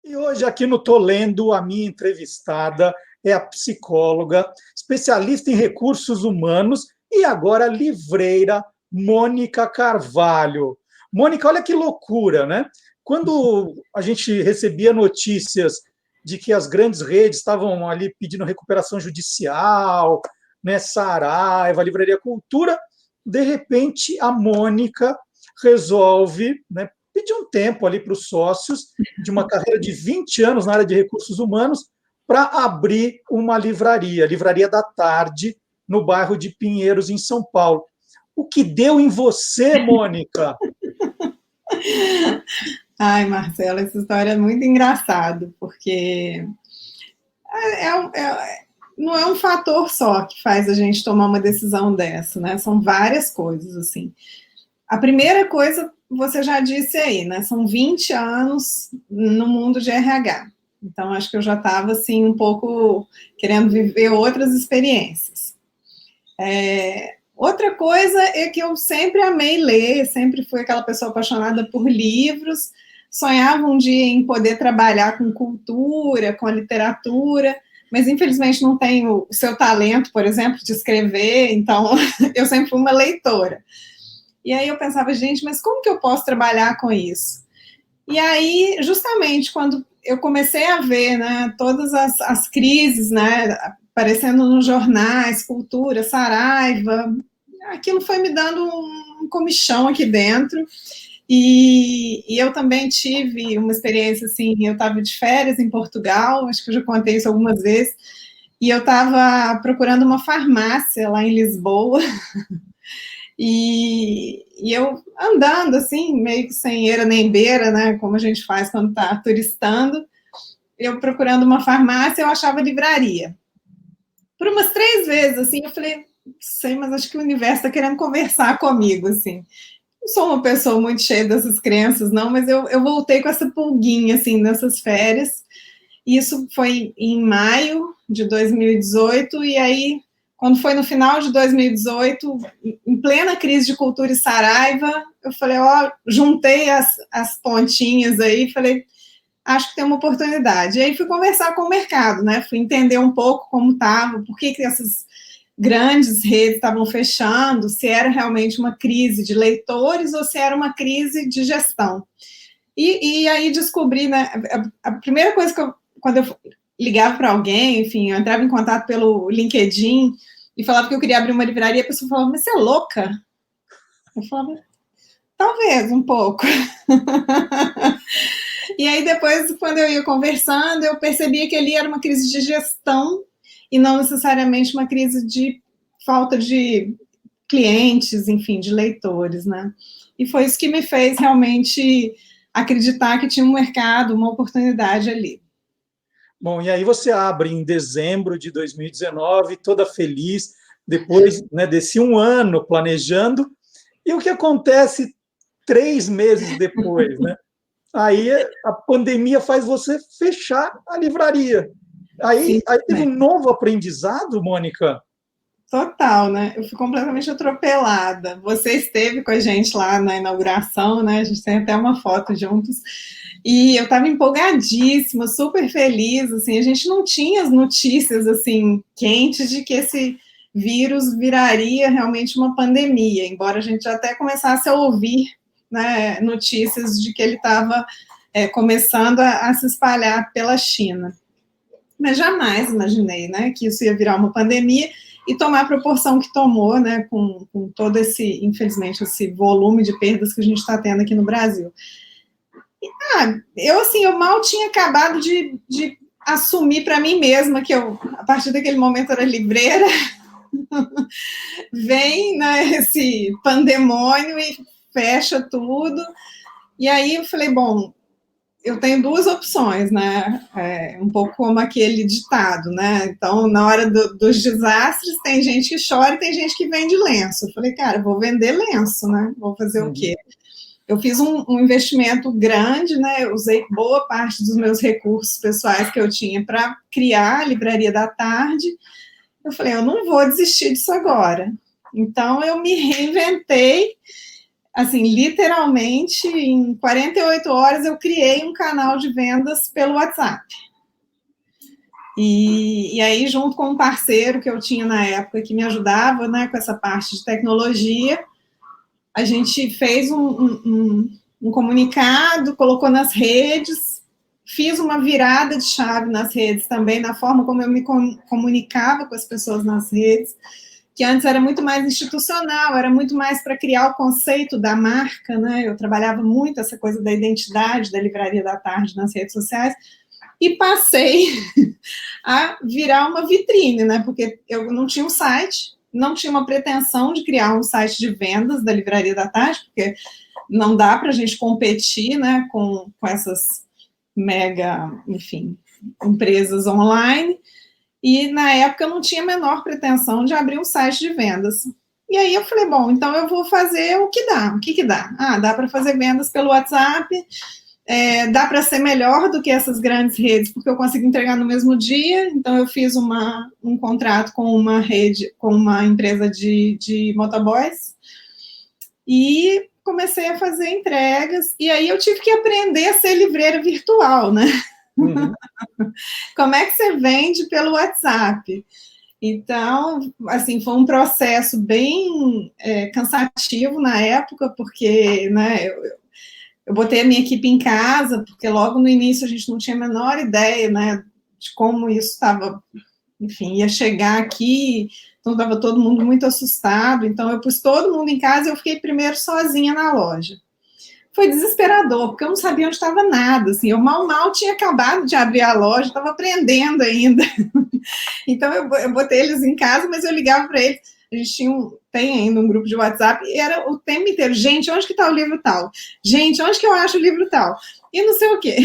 E hoje aqui no Tô Lendo, a minha entrevistada é a psicóloga, especialista em recursos humanos e agora livreira, Mônica Carvalho. Mônica, olha que loucura, né? Quando a gente recebia notícias de que as grandes redes estavam ali pedindo recuperação judicial, né, Saraiva, Livraria Cultura, de repente a Mônica resolve, né, pedir um tempo ali para os sócios de uma carreira de 20 anos na área de recursos humanos para abrir uma livraria, Livraria da Tarde, no bairro de Pinheiros, em São Paulo. O que deu em você, Mônica? Ai, Marcelo, essa história é muito engraçada, porque não é um fator só que faz a gente tomar uma decisão dessa, né? São várias coisas, assim. A primeira coisa, você já disse aí, né? São 20 anos no mundo de RH. Então, acho que eu já estava, assim, um pouco querendo viver outras experiências. Outra coisa é que eu sempre amei ler, sempre fui aquela pessoa apaixonada por livros, sonhava um dia em poder trabalhar com cultura, com a literatura, mas infelizmente não tenho o seu talento, por exemplo, de escrever, então eu sempre fui uma leitora. E aí eu pensava, gente, mas como que eu posso trabalhar com isso? E aí, justamente, quando eu comecei a ver, né, todas as crises, né, aparecendo nos jornais, cultura, Saraiva, aquilo foi me dando um comichão aqui dentro. E eu também tive uma experiência assim, eu estava de férias em Portugal, acho que eu já contei isso algumas vezes, e eu estava procurando uma farmácia lá em Lisboa, e eu andando assim, meio que sem eira nem beira, né, como a gente faz quando está turistando, eu procurando uma farmácia, eu achava livraria. Por umas 3 vezes, assim, eu falei, sei, mas acho que o universo está querendo conversar comigo, assim. Não sou uma pessoa muito cheia dessas crenças, não, mas eu voltei com essa pulguinha, assim, nessas férias. Isso foi em maio de 2018, e aí, quando foi no final de 2018, em plena crise de cultura e Saraiva, eu falei, ó, juntei as pontinhas aí, falei, acho que tem uma oportunidade. E aí fui conversar com o mercado, né? Fui entender um pouco como estava, por que essas grandes redes estavam fechando, se era realmente uma crise de leitores ou se era uma crise de gestão. E aí descobri, né? A primeira coisa que quando eu ligava para alguém, enfim, eu entrava em contato pelo LinkedIn e falava que eu queria abrir uma livraria, a pessoa falava, mas você é louca? Eu falava, talvez, um pouco. E aí depois, quando eu ia conversando, eu percebia que ali era uma crise de gestão e não necessariamente uma crise de falta de clientes, enfim, de leitores, né? E foi isso que me fez realmente acreditar que tinha um mercado, uma oportunidade ali. Bom, e aí você abre em dezembro de 2019, toda feliz, depois, né, desse um ano planejando, e o que acontece 3 meses depois, né? Aí a pandemia faz você fechar a livraria. Sim, Aí teve né? um novo aprendizado, Mônica? Total, né? Eu fui completamente atropelada. Você esteve com a gente lá na inauguração, né? A gente tem até uma foto juntos. E eu estava empolgadíssima, super feliz, assim, a gente não tinha as notícias, assim, quentes de que esse vírus viraria realmente uma pandemia, embora a gente já até começasse a ouvir, né, notícias de que ele estava começando a se espalhar pela China. Mas jamais imaginei, né, que isso ia virar uma pandemia e tomar a proporção que tomou, né, com todo esse, infelizmente, esse volume de perdas que a gente está tendo aqui no Brasil. Eu mal tinha acabado de assumir para mim mesma que eu, a partir daquele momento, era livreira. Vem, né, esse pandemônio e fecha tudo. E aí eu falei, bom, eu tenho 2 opções, né? Um pouco como aquele ditado, né? Então, na hora dos desastres, tem gente que chora e tem gente que vende lenço. Eu falei, cara, vou vender lenço, né? Vou fazer o quê? Eu fiz um investimento grande, né? Eu usei boa parte dos meus recursos pessoais que eu tinha para criar a Livraria da Tarde. Eu falei, eu não vou desistir disso agora. Então, eu me reinventei, assim, literalmente, em 48 horas eu criei um canal de vendas pelo WhatsApp. E aí, junto com um parceiro que eu tinha na época que me ajudava, né, com essa parte de tecnologia, a gente fez um comunicado, colocou nas redes, fiz uma virada de chave nas redes também, na forma como eu me comunicava com as pessoas nas redes, que antes era muito mais institucional, era muito mais para criar o conceito da marca, né? Eu trabalhava muito essa coisa da identidade da Livraria da Tarde nas redes sociais, e passei a virar uma vitrine, né? Porque eu não tinha um site, não tinha uma pretensão de criar um site de vendas da Livraria da Tarde, porque não dá para a gente competir, né, com essas mega, enfim, empresas online. E na época eu não tinha a menor pretensão de abrir um site de vendas. E aí eu falei, bom, então eu vou fazer o que dá. O que que dá? Ah, dá para fazer vendas pelo WhatsApp, dá para ser melhor do que essas grandes redes, porque eu consigo entregar no mesmo dia. Então eu fiz um contrato com uma rede, com uma empresa de motoboys, e comecei a fazer entregas, e aí eu tive que aprender a ser livreira virtual, né? Uhum. Como é que você vende pelo WhatsApp? Então, assim, foi um processo bem cansativo na época, porque, né, eu botei a minha equipe em casa, porque logo no início a gente não tinha a menor ideia, né, de como isso estava, enfim, ia chegar aqui, então estava todo mundo muito assustado, então eu pus todo mundo em casa e eu fiquei primeiro sozinha na loja. Foi desesperador, porque eu não sabia onde estava nada, assim, eu mal tinha acabado de abrir a loja, estava aprendendo ainda. Então eu botei eles em casa, mas eu ligava para eles, a gente tem ainda um grupo de WhatsApp, e era o tempo inteiro, gente, onde que está o livro tal? Gente, onde que eu acho o livro tal? E não sei o quê.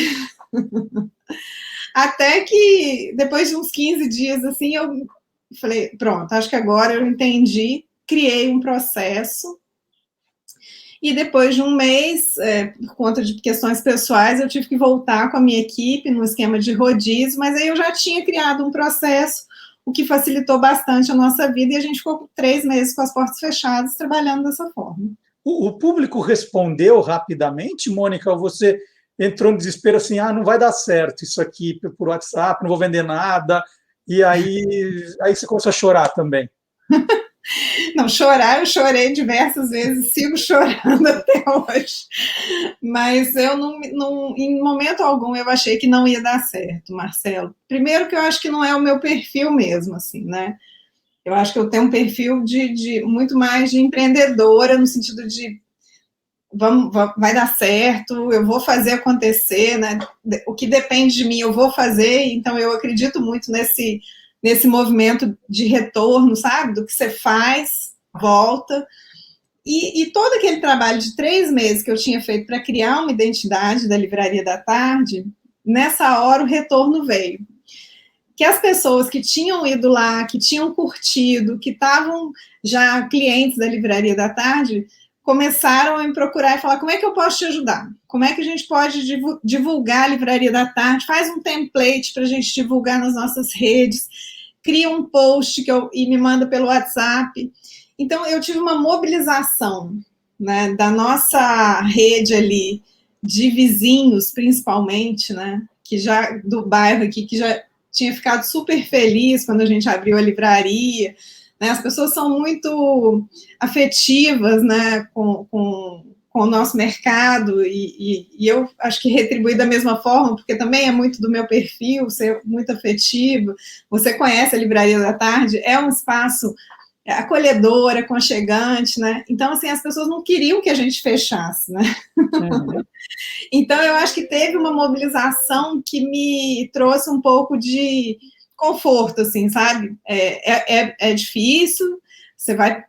Até que, depois de uns 15 dias, assim, eu falei, pronto, acho que agora eu entendi, criei um processo, e depois de um mês, por conta de questões pessoais, eu tive que voltar com a minha equipe no esquema de rodízio, mas aí eu já tinha criado um processo, o que facilitou bastante a nossa vida, e a gente ficou 3 meses com as portas fechadas, trabalhando dessa forma. O público respondeu rapidamente, Mônica, ou você entrou em desespero assim, não vai dar certo isso aqui por WhatsApp, não vou vender nada, e aí você começou a chorar também? Não, chorar, eu chorei diversas vezes, sigo chorando até hoje. Mas eu não, em momento algum, eu achei que não ia dar certo, Marcelo. Primeiro que eu acho que não é o meu perfil mesmo, assim, né? Eu acho que eu tenho um perfil de muito mais de empreendedora, no sentido de vai dar certo, eu vou fazer acontecer, né? O que depende de mim, eu vou fazer, então eu acredito muito nesse movimento de retorno, sabe? Do que você faz, volta. E todo aquele trabalho de 3 meses que eu tinha feito para criar uma identidade da Livraria da Tarde, nessa hora o retorno veio. Que as pessoas que tinham ido lá, que tinham curtido, que estavam já clientes da Livraria da Tarde, começaram a me procurar e falar, como é que eu posso te ajudar? Como é que a gente pode divulgar a Livraria da Tarde? Faz um template para a gente divulgar nas nossas redes, cria um post e me manda pelo WhatsApp. Então, eu tive uma mobilização, né, da nossa rede ali, de vizinhos, principalmente, né, que já do bairro aqui, que já tinha ficado super feliz quando a gente abriu a livraria, né, as pessoas são muito afetivas, né, com o nosso mercado, e eu acho que retribuí da mesma forma, porque também é muito do meu perfil, ser muito afetivo. Você conhece a Livraria da Tarde, é um espaço acolhedor, aconchegante, né? Então, assim, as pessoas não queriam que a gente fechasse, né? Uhum. Então, eu acho que teve uma mobilização que me trouxe um pouco de conforto, assim, sabe? É difícil, você vai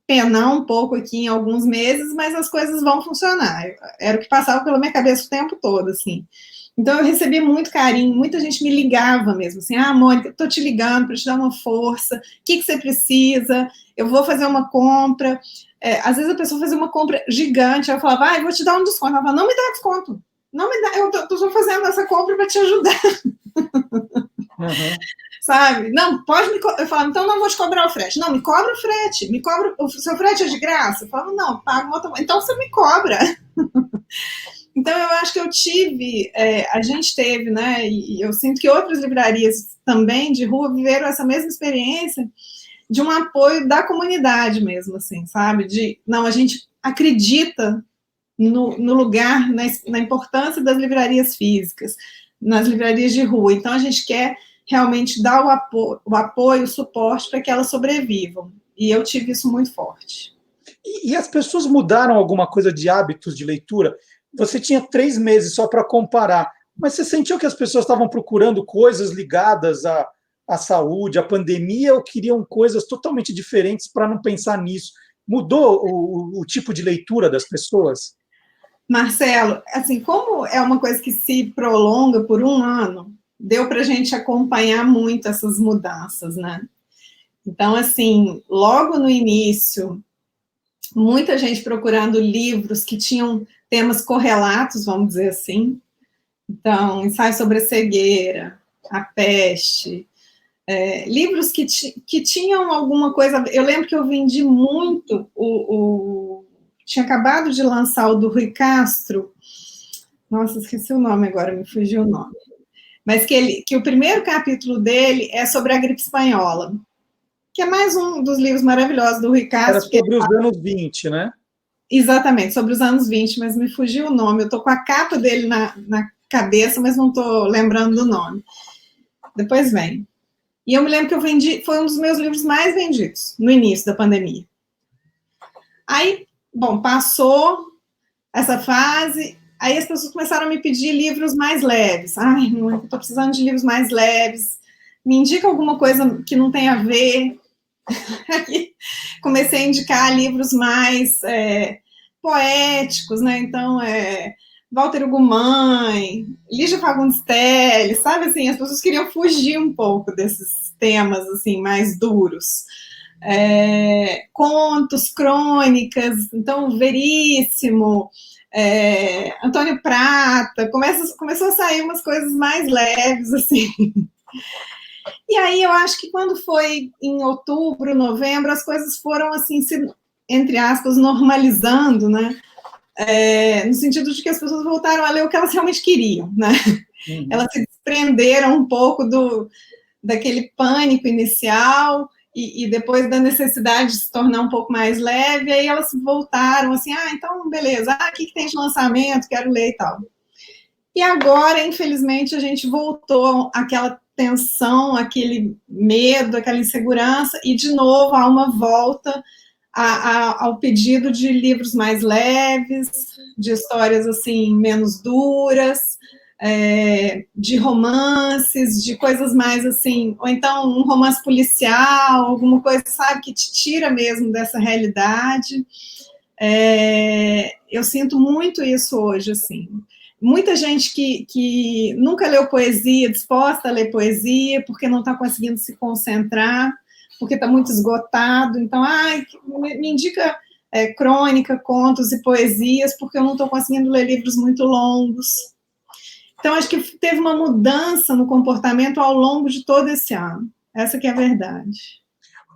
penar um pouco aqui em alguns meses, mas as coisas vão funcionar. Era o que passava pela minha cabeça o tempo todo, assim. Então, eu recebi muito carinho, muita gente me ligava mesmo, assim, Mônica, estou te ligando para te dar uma força, o que você precisa? Eu vou fazer uma compra. Às vezes a pessoa fazia uma compra gigante, eu falava, eu vou te dar um desconto. Ela falava, não me dá desconto, não me dá, eu estou fazendo essa compra para te ajudar. Uhum. sabe? Não, pode me eu falava, então não vou te cobrar o frete. Não, me cobra o frete, me cobra, o seu frete é de graça. Eu falava, não, pago motoboy. Então você me cobra. Então eu acho que eu tive, a gente teve, né, e eu sinto que outras livrarias também de rua viveram essa mesma experiência de um apoio da comunidade mesmo, assim, sabe? Não, a gente acredita no lugar, na importância das livrarias físicas, nas livrarias de rua. Então, a gente quer realmente dar o apoio, o suporte para que elas sobrevivam. E eu tive isso muito forte. E as pessoas mudaram alguma coisa de hábitos de leitura? Você tinha 3 meses só para comparar, mas você sentiu que as pessoas estavam procurando coisas ligadas à saúde, à pandemia, ou queriam coisas totalmente diferentes para não pensar nisso? Mudou o tipo de leitura das pessoas? Marcelo, assim, como é uma coisa que se prolonga por um ano, deu para a gente acompanhar muito essas mudanças, né? Então, assim, logo no início, muita gente procurando livros que tinham temas correlatos, vamos dizer assim. Então, ensaio sobre a cegueira, a peste, livros que tinham alguma coisa. Eu lembro que eu vendi muito tinha acabado de lançar o do Rui Castro. Nossa, esqueci o nome agora, me fugiu o nome. Mas que o primeiro capítulo dele é sobre a gripe espanhola, que é mais um dos livros maravilhosos do Rui Era Castro. sobre os anos 20, né? Exatamente, sobre os anos 20, mas me fugiu o nome. Eu estou com a capa dele na cabeça, mas não estou lembrando do nome. Depois vem. E eu me lembro que eu vendi, foi um dos meus livros mais vendidos no início da pandemia. Aí, bom, passou essa fase, aí as pessoas começaram a me pedir livros mais leves. Ai, não, estou precisando de livros mais leves. Me indica alguma coisa que não tem a ver. Aí comecei a indicar livros mais poéticos, né? Então, Walter Ugumãe, Lígia Fagundes Telles, sabe assim, as pessoas queriam fugir um pouco desses temas assim mais duros. Contos, crônicas, então Veríssimo, Antônio Prata, começou a sair umas coisas mais leves, assim. E aí eu acho que quando foi em outubro, novembro, as coisas foram assim, entre aspas, normalizando, né? No sentido de que as pessoas voltaram a ler o que elas realmente queriam, né? Uhum. Elas se desprenderam um pouco daquele pânico inicial e depois da necessidade de se tornar um pouco mais leve, aí elas voltaram assim, então beleza, o que tem de lançamento, quero ler e tal. E agora, infelizmente, a gente voltou àquela tensão, aquele medo, aquela insegurança, e de novo há uma volta ao pedido de livros mais leves, de histórias assim menos duras, de romances, de coisas mais assim, ou então um romance policial, alguma coisa, sabe, que te tira mesmo dessa realidade. Eu sinto muito isso hoje, assim. Muita gente que nunca leu poesia, disposta a ler poesia, porque não está conseguindo se concentrar, porque está muito esgotado. Então, me indica crônica, contos e poesias, porque eu não estou conseguindo ler livros muito longos. Então, acho que teve uma mudança no comportamento ao longo de todo esse ano. Essa que é a verdade.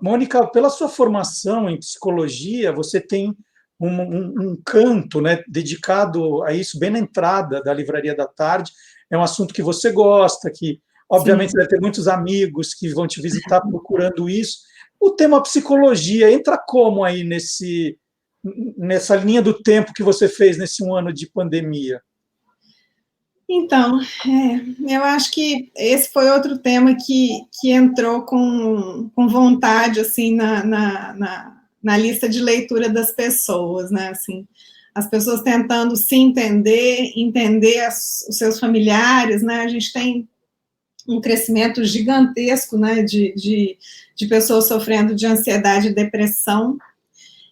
Mônica, pela sua formação em psicologia, você tem um canto, né, dedicado a isso, bem na entrada da Livraria da Tarde. É um assunto que você gosta, que, obviamente, você deve ter muitos amigos que vão te visitar procurando isso. O tema psicologia entra como aí nessa linha do tempo que você fez nesse um ano de pandemia? Então, eu acho que esse foi outro tema que entrou com vontade, assim, na lista de leitura das pessoas, né, assim, as pessoas tentando se entender os seus familiares, né, a gente tem um crescimento gigantesco, né, de pessoas sofrendo de ansiedade e depressão.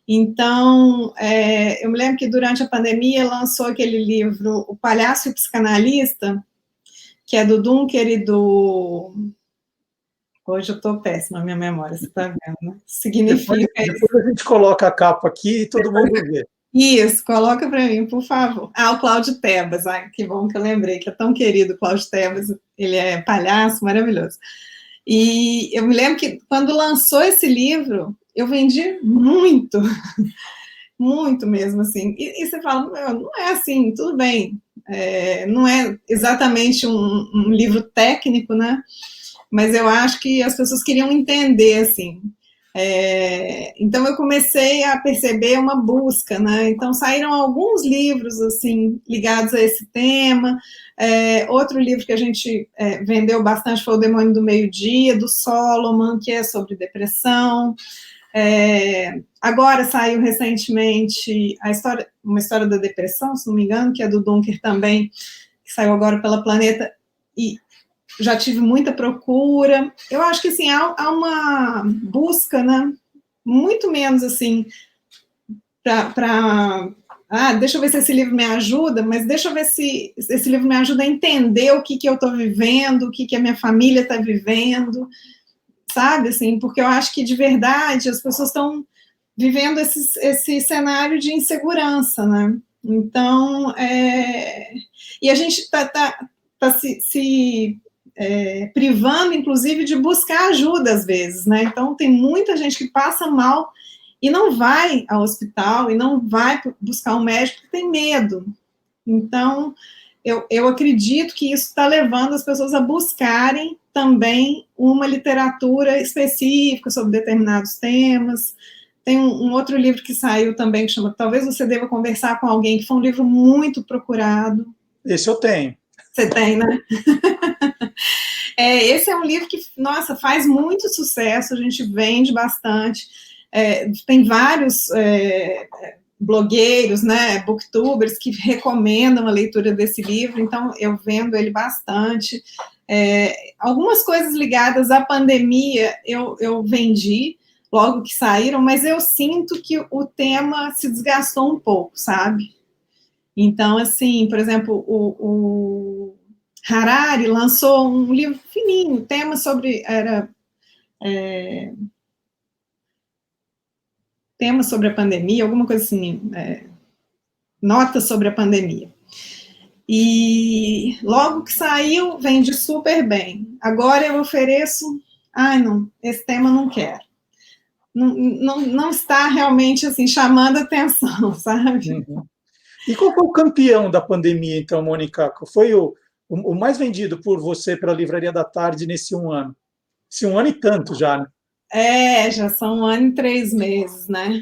Então, eu me lembro que durante a pandemia lançou aquele livro, O Palhaço e o Psicanalista, que é do Dunker e do... Hoje eu estou péssima na minha memória, você está vendo, né? Significa depois a gente coloca a capa aqui e todo mundo vê. Isso, coloca para mim, por favor. O Cláudio Tebas, que bom que eu lembrei, que é tão querido o Cláudio Tebas, ele é palhaço, maravilhoso. E eu me lembro que quando lançou esse livro, eu vendi muito, muito mesmo, assim. E você fala, não é assim, tudo bem. Não é exatamente um livro técnico, né? Mas eu acho que as pessoas queriam entender, assim. Então eu comecei a perceber uma busca, né? Então saíram alguns livros assim ligados a esse tema. Outro livro que a gente vendeu bastante foi O Demônio do Meio-Dia, do Solomon, que é sobre depressão. Agora saiu recentemente uma história da depressão, se não me engano, que é do Dunker também, que saiu agora pela Planeta, e já tive muita procura. Eu acho que assim, há uma busca, né? Muito menos assim, deixa eu ver se esse livro me ajuda, mas deixa eu ver se esse livro me ajuda a entender o que eu estou vivendo, o que a minha família está vivendo, sabe, assim, porque eu acho que de verdade as pessoas estão vivendo esse cenário de insegurança, né? Então, e a gente está se privando, inclusive, de buscar ajuda às vezes, né? Então, tem muita gente que passa mal e não vai ao hospital e não vai buscar um médico porque tem medo. Então, eu acredito que isso está levando as pessoas a buscarem também uma literatura específica sobre determinados temas. Tem um outro livro que saiu também, que chama Talvez Você Deva Conversar com Alguém, que foi um livro muito procurado. Esse eu tenho. Você tem, né? Esse é um livro que, nossa, faz muito sucesso, a gente vende bastante. Tem vários blogueiros, né, booktubers, que recomendam a leitura desse livro, então eu vendo ele bastante. Algumas coisas ligadas à pandemia eu vendi logo que saíram, mas eu sinto que o tema se desgastou um pouco, sabe? Então, assim, por exemplo, o Harari lançou um livro fininho, tema sobre tema sobre a pandemia, alguma coisa assim, notas sobre a pandemia. E logo que saiu, vende super bem. Agora eu ofereço, não, esse tema não quero. Não está realmente assim chamando atenção, sabe? Uhum. E qual foi o campeão da pandemia, então, Mônica? Qual foi o mais vendido por você pela Livraria da Tarde nesse um ano? Esse um ano e tanto já, né? Já são 1 ano e 3 meses, né?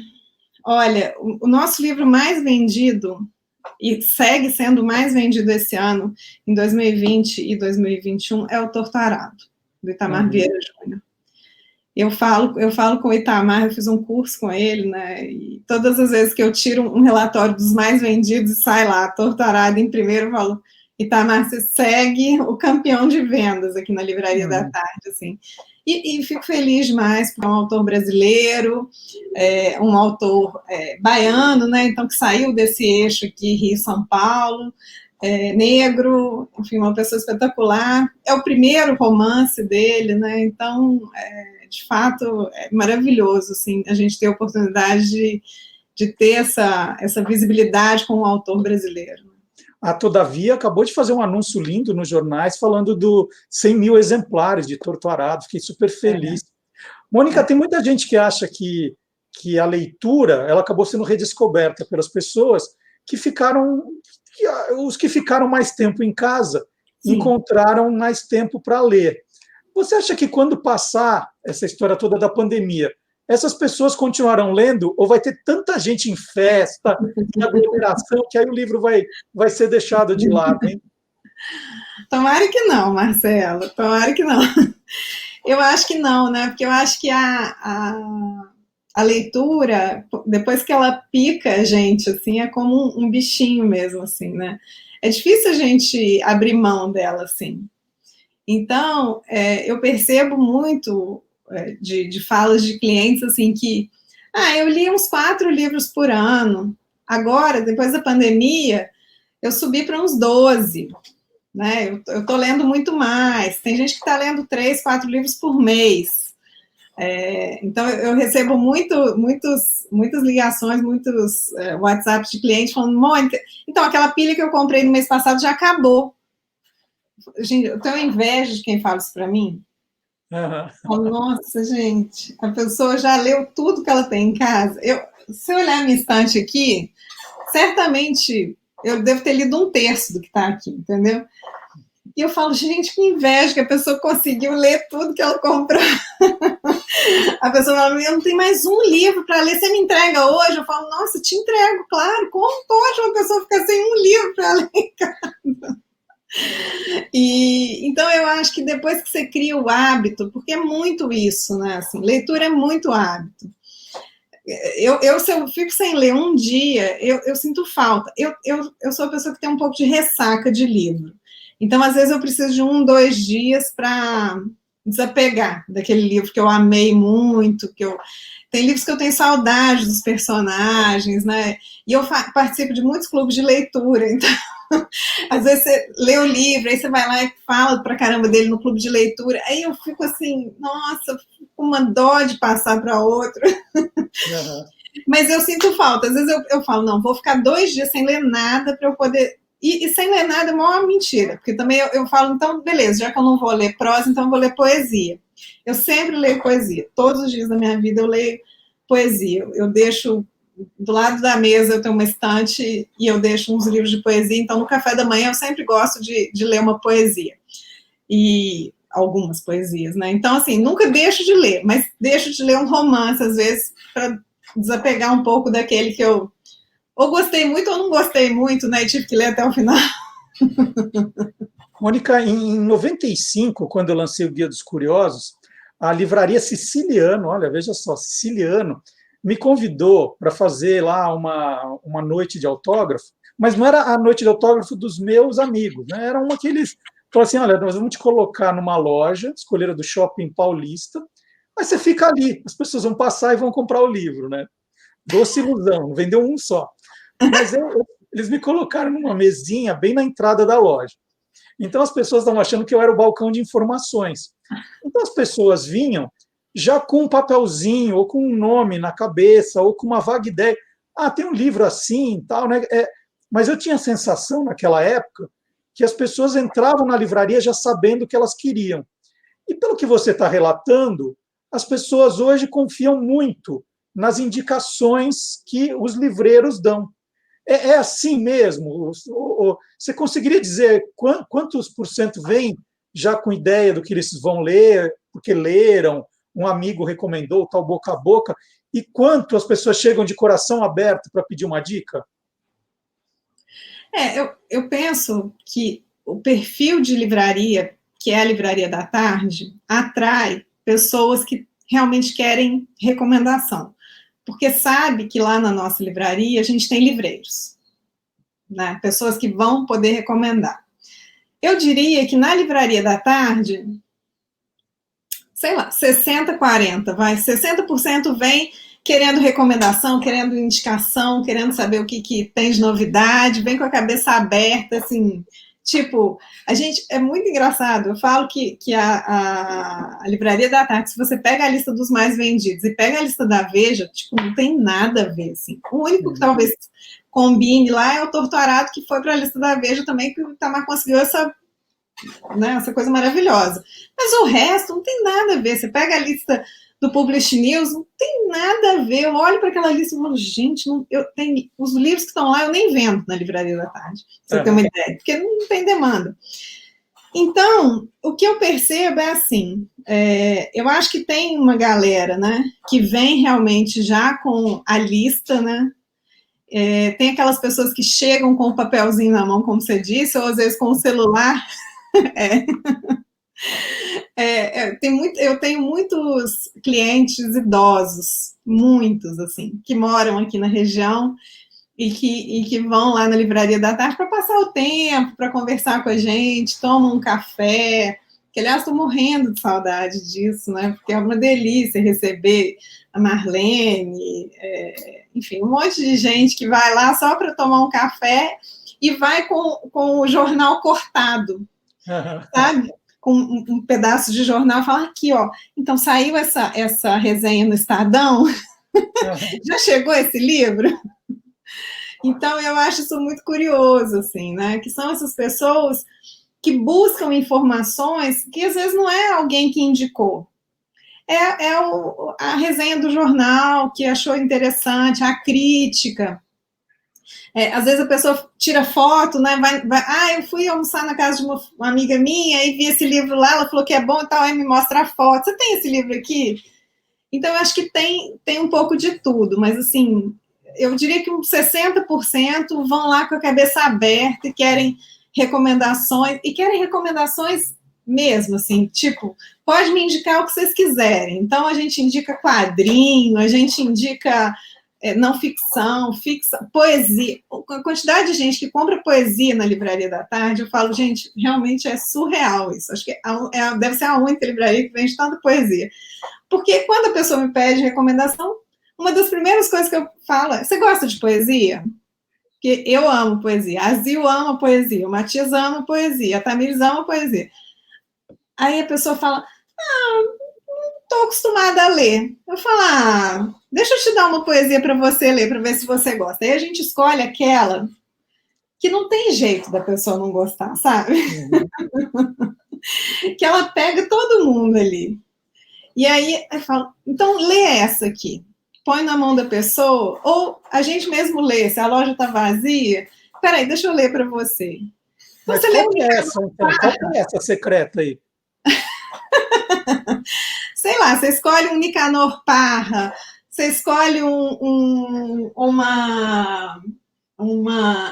Olha, o nosso livro mais vendido, e segue sendo o mais vendido esse ano, em 2020 e 2021, é o Torto Arado, do Itamar Vieira Júnior. Eu falo com o Itamar, eu fiz um curso com ele, né? E todas as vezes que eu tiro um relatório dos mais vendidos e sai lá, Torto Arado em primeiro, eu falo, Itamar, você segue o campeão de vendas aqui na Livraria da Tarde, assim. E fico feliz demais, porque é um autor brasileiro, um autor baiano, né? Então, que saiu desse eixo aqui, Rio-São Paulo, negro, enfim, uma pessoa espetacular. É o primeiro romance dele, né? Então, de fato, é maravilhoso, assim, a gente ter a oportunidade de ter essa visibilidade com um autor brasileiro. A Todavia acabou de fazer um anúncio lindo nos jornais falando do 100 mil exemplares de Torto Arado, fiquei super feliz. Mônica, tem muita gente que acha que a leitura ela acabou sendo redescoberta pelas pessoas os que ficaram mais tempo em casa. Sim. Encontraram mais tempo para ler. Você acha que quando passar essa história toda da pandemia, essas pessoas continuarão lendo ou vai ter tanta gente em festa, em aglomeração, que aí o livro vai ser deixado de lado, hein? Tomara que não, Marcelo, tomara que não. Eu acho que não, né? Porque eu acho que a leitura, depois que ela pica a gente, assim, é como um bichinho mesmo, assim, né? É difícil a gente abrir mão dela, assim. Então, eu percebo muito de falas de clientes, assim, que eu li uns 4 livros por ano. Agora, depois da pandemia, eu subi para uns 12, né? Eu estou lendo muito mais. Tem gente que está lendo 3, 4 livros por mês. Então, eu recebo muitas ligações, muitos WhatsApps de clientes falando, Mônica, então, aquela pilha que eu comprei no mês passado já acabou. Gente, eu tenho inveja de quem fala isso para mim. Aham. Oh, nossa, gente, a pessoa já leu tudo que ela tem em casa. Se eu olhar a minha estante aqui, certamente eu devo ter lido um terço do que está aqui, entendeu? E eu falo, gente, que inveja que a pessoa conseguiu ler tudo que ela comprou. A pessoa fala, eu não tenho mais um livro para ler, você me entrega hoje? Eu falo, nossa, te entrego, claro, como pode uma pessoa ficar sem um livro para ler em casa? E então eu acho que depois que você cria o hábito, porque é muito isso, né? Assim, leitura é muito hábito. Se eu fico sem ler um dia, eu sinto falta. Eu sou a pessoa que tem um pouco de ressaca de livro. Então, às vezes, eu preciso de 1, 2 dias para desapegar daquele livro que eu amei muito, tem livros que eu tenho saudade dos personagens, né? E eu participo de muitos clubes de leitura, então às vezes você lê o livro, aí você vai lá e fala pra caramba dele no clube de leitura, aí eu fico assim, nossa, com uma dó de passar para outro. Aham. Mas eu sinto falta. Às vezes eu falo, não, vou ficar 2 dias sem ler nada para eu poder. E sem ler nada é uma mentira, porque também eu falo, então, beleza, já que eu não vou ler prosa, então eu vou ler poesia. Eu sempre leio poesia. Todos os dias da minha vida eu leio poesia. Eu deixo do lado da mesa, eu tenho uma estante e eu deixo uns livros de poesia. Então, no café da manhã, eu sempre gosto de ler uma poesia. E algumas poesias, né? Então, assim, nunca deixo de ler, mas deixo de ler um romance, às vezes, para desapegar um pouco daquele que eu ou gostei muito ou não gostei muito, né? E tive que ler até o final. Mônica, em 95, quando eu lancei o Guia dos Curiosos, a livraria Siciliano, olha, veja só, Siciliano, me convidou para fazer lá uma noite de autógrafo, mas não era a noite de autógrafo dos meus amigos, né? Era uma que eles falaram assim, olha, nós vamos te colocar numa loja, escolheram do Shopping Paulista, mas você fica ali, as pessoas vão passar e vão comprar o livro, né? Doce ilusão, vendeu um só. Mas eles me colocaram numa mesinha bem na entrada da loja. Então as pessoas estavam achando que eu era o balcão de informações. Então as pessoas vinham já com um papelzinho, ou com um nome na cabeça, ou com uma vaga ideia. Ah, tem um livro assim, tal, né? Mas eu tinha a sensação naquela época que as pessoas entravam na livraria já sabendo o que elas queriam. E pelo que você está relatando, as pessoas hoje confiam muito nas indicações que os livreiros dão. É assim mesmo? Você conseguiria dizer quantos por cento vem já com ideia do que eles vão ler, porque leram, um amigo recomendou, tal boca a boca, e quanto as pessoas chegam de coração aberto para pedir uma dica? Eu penso que o perfil de livraria, que é a livraria da tarde, atrai pessoas que realmente querem recomendação. Porque sabe que lá na nossa livraria a gente tem livreiros, né? Pessoas que vão poder recomendar. Eu diria que na livraria da tarde, sei lá, 60-40, vai, 60% vem querendo recomendação, querendo indicação, querendo saber o que tem de novidade, vem com a cabeça aberta, assim, tipo, a gente, é muito engraçado, eu falo que a livraria da tarde, se você pega a lista dos mais vendidos e pega a lista da Veja, tipo, não tem nada a ver, assim, o único que talvez combine lá é o Torturado, que foi para a lista da Veja também, que o Itamar conseguiu essa coisa maravilhosa. Mas o resto não tem nada a ver. Você pega a lista do Publish News, não tem nada a ver. Eu olho para aquela lista e falo, gente, os livros que estão lá eu nem vendo na livraria da tarde, pra você ter uma ideia, porque não tem demanda. Então, o que eu percebo é assim, eu acho que tem uma galera, né, que vem realmente já com a lista, né, tem aquelas pessoas que chegam com o papelzinho na mão, como você disse, ou às vezes com o celular. Eu tenho muitos clientes idosos, muitos, assim, que moram aqui na região e que vão lá na livraria da tarde para passar o tempo, para conversar com a gente, tomam um café, que, aliás, estou morrendo de saudade disso, né? Porque é uma delícia receber a Marlene, enfim, um monte de gente que vai lá só para tomar um café e vai com o jornal cortado, sabe? Com um pedaço de jornal, fala aqui, ó, então saiu essa resenha no Estadão, já chegou esse livro? Então, eu acho isso muito curioso, assim, né, que são essas pessoas que buscam informações que às vezes não é alguém que indicou. A resenha do jornal que achou interessante, a crítica. Às vezes a pessoa tira foto, né? Eu fui almoçar na casa de uma amiga minha e vi esse livro lá, ela falou que é bom e tal, aí me mostra a foto. Você tem esse livro aqui? Então, eu acho que tem um pouco de tudo, mas assim, eu diria que uns 60% vão lá com a cabeça aberta e querem recomendações mesmo, assim, tipo, pode me indicar o que vocês quiserem. Então, a gente indica quadrinho, a gente indica não ficção, poesia. A quantidade de gente que compra poesia na Livraria da Tarde, eu falo, gente, realmente é surreal isso. Acho que deve ser a única livraria que vende tanta poesia. Porque quando a pessoa me pede recomendação, uma das primeiras coisas que eu falo é, você gosta de poesia? Porque eu amo poesia, a Zil ama poesia, o Matias ama poesia, a Tamires ama poesia. Aí a pessoa fala, não estou acostumada a ler. Eu falo, deixa eu te dar uma poesia para você ler, para ver se você gosta. Aí a gente escolhe aquela que não tem jeito da pessoa não gostar, sabe? Uhum. Que ela pega todo mundo ali. E aí eu falo, então lê essa aqui. Põe na mão da pessoa, ou a gente mesmo lê, se a loja está vazia, peraí, deixa eu ler para você. Então, você lê essa, então? Qual é essa secreta aí? Sei lá, você escolhe um Nicanor Parra, você escolhe uma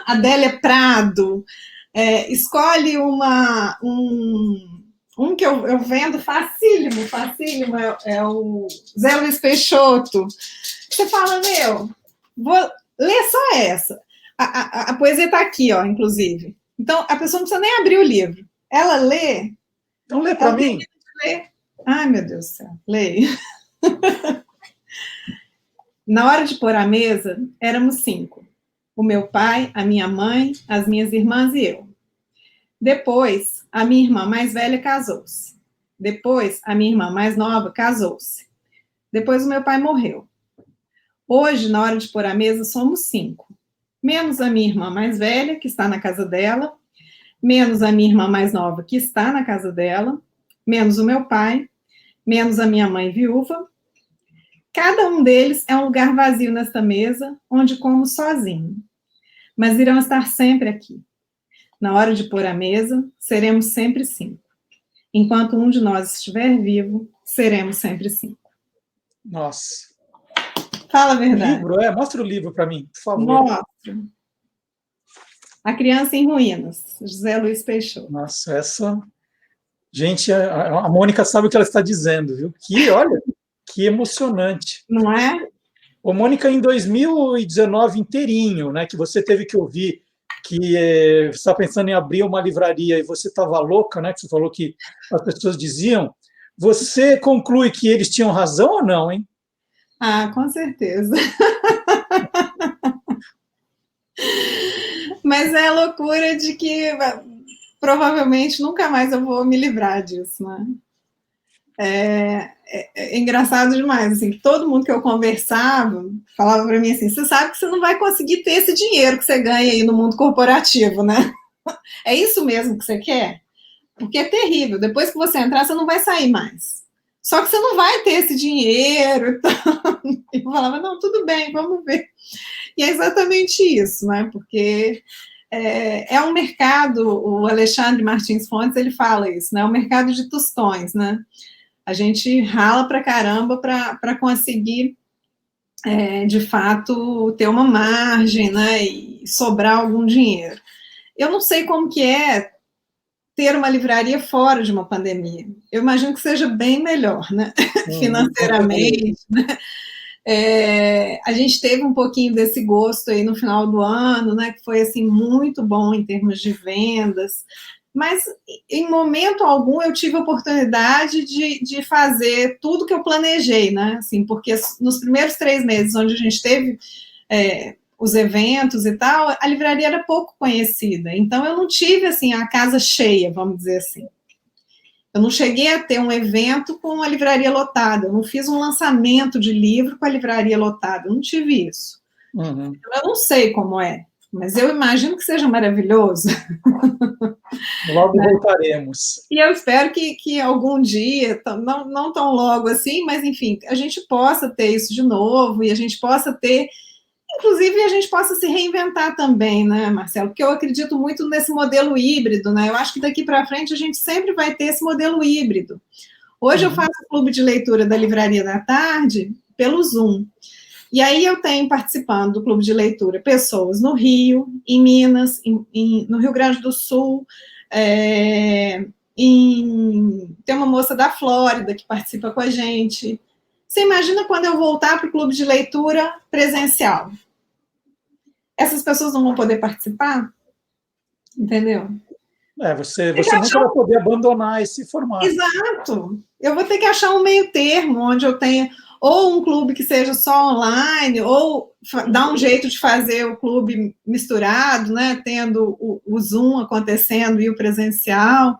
Adélia Prado, escolhe um que eu vendo facílimo, é o Zé Luiz Peixoto. Você fala, vou ler só essa. A poesia está aqui, ó, inclusive. Então, a pessoa não precisa nem abrir o livro. Ela lê. Então, lê para mim. Ai, meu Deus do céu. Leia. Na hora de pôr a mesa, éramos 5. O meu pai, a minha mãe, as minhas irmãs e eu. Depois, a minha irmã mais velha casou-se. Depois, a minha irmã mais nova casou-se. Depois, o meu pai morreu. Hoje, na hora de pôr a mesa, somos 5. Menos a minha irmã mais velha, que está na casa dela. Menos a minha irmã mais nova, que está na casa dela. Menos o meu pai. Menos a minha mãe viúva. Cada um deles é um lugar vazio nesta mesa, onde como sozinho. Mas irão estar sempre aqui. Na hora de pôr a mesa, seremos sempre 5. Enquanto um de nós estiver vivo, seremos sempre 5. Nossa. Fala a verdade. Livro, mostra o livro para mim, por favor. Mostra. A Criança em Ruínas, José Luiz Peixoto. Nossa, essa... Gente, a Mônica sabe o que ela está dizendo, viu? Olha, que emocionante. Não é? Ô, Mônica, em 2019 inteirinho, né, que você teve que ouvir que você está pensando em abrir uma livraria e você estava louca, né, que você falou que as pessoas diziam, você conclui que eles tinham razão ou não, hein? Com certeza. Mas é a loucura de que provavelmente nunca mais eu vou me livrar disso, né? É engraçado demais, assim, que todo mundo que eu conversava falava para mim assim, você sabe que você não vai conseguir ter esse dinheiro que você ganha aí no mundo corporativo, né? É isso mesmo que você quer? Porque é terrível, depois que você entrar, você não vai sair mais. Só que você não vai ter esse dinheiro e tal. Eu falava, não, tudo bem, vamos ver. E é exatamente isso, né? Porque é um mercado, o Alexandre Martins Fontes, ele fala isso, né? É um mercado de tostões, né? A gente rala pra caramba para conseguir, de fato, ter uma margem, né? E sobrar algum dinheiro. Eu não sei como que é ter uma livraria fora de uma pandemia. Eu imagino que seja bem melhor, né? Financeiramente, né? A gente teve um pouquinho desse gosto aí no final do ano, né? Que foi assim muito bom em termos de vendas. Mas em momento algum eu tive a oportunidade de fazer tudo que eu planejei, né? Assim, porque nos primeiros 3 meses, onde a gente teve os eventos e tal, a livraria era pouco conhecida. Então, eu não tive, assim, a casa cheia, vamos dizer assim. Eu não cheguei a ter um evento com a livraria lotada. Eu não fiz um lançamento de livro com a livraria lotada. Eu não tive isso. Uhum. Então, eu não sei como é. mas eu imagino que seja maravilhoso. Logo voltaremos. E eu espero que algum dia, não tão logo assim, mas enfim, a gente possa ter isso de novo e a gente possa ter, inclusive a gente possa se reinventar também, né, Marcelo? Porque eu acredito muito nesse modelo híbrido, né? Eu acho que daqui para frente a gente sempre vai ter esse modelo híbrido. Hoje eu faço o clube de leitura da Livraria da Tarde pelo Zoom. E aí eu tenho participando do clube de leitura pessoas no Rio, em Minas, no Rio Grande do Sul, tem uma moça da Flórida que participa com a gente. Você imagina quando eu voltar para o clube de leitura presencial? Essas pessoas não vão poder participar? Entendeu? Você nunca vai poder abandonar esse formato. Exato. Eu vou ter que achar um meio termo, onde eu tenha ou um clube que seja só online, ou dar um jeito de fazer o clube misturado, né, tendo o Zoom acontecendo e o presencial,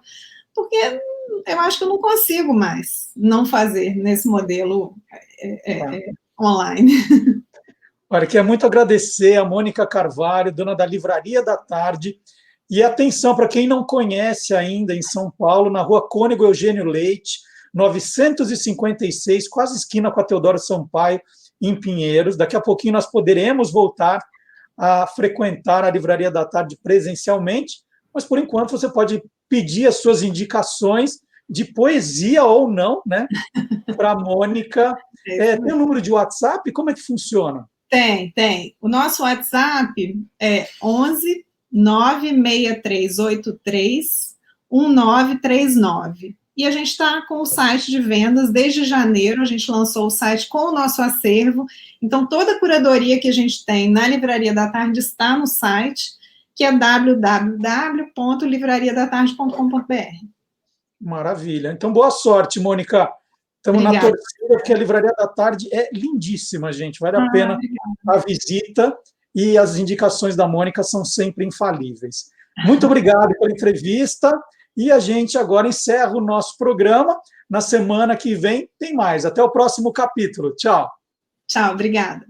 porque eu acho que eu não consigo mais não fazer nesse modelo online. Olha, quero muito agradecer a Mônica Carvalho, dona da Livraria da Tarde. E atenção, para quem não conhece ainda, em São Paulo, na rua Cônego Eugênio Leite, 956, quase esquina com a Teodoro Sampaio, em Pinheiros. Daqui a pouquinho nós poderemos voltar a frequentar a Livraria da Tarde presencialmente, mas por enquanto você pode pedir as suas indicações de poesia ou não, né, para a Mônica. Tem um número de WhatsApp? Como é que funciona? Tem. O nosso WhatsApp é 11 96383 1939. E a gente está com o site de vendas desde janeiro, a gente lançou o site com o nosso acervo, então toda a curadoria que a gente tem na Livraria da Tarde está no site, que é www.livrariadatarde.com.br. Maravilha. Então, boa sorte, Mônica. Estamos na torcida, porque a Livraria da Tarde é lindíssima, gente. Vale a pena a visita e as indicações da Mônica são sempre infalíveis. Muito obrigado pela entrevista e a gente agora encerra o nosso programa. Na semana que vem tem mais. Até o próximo capítulo. Tchau. Tchau, obrigada.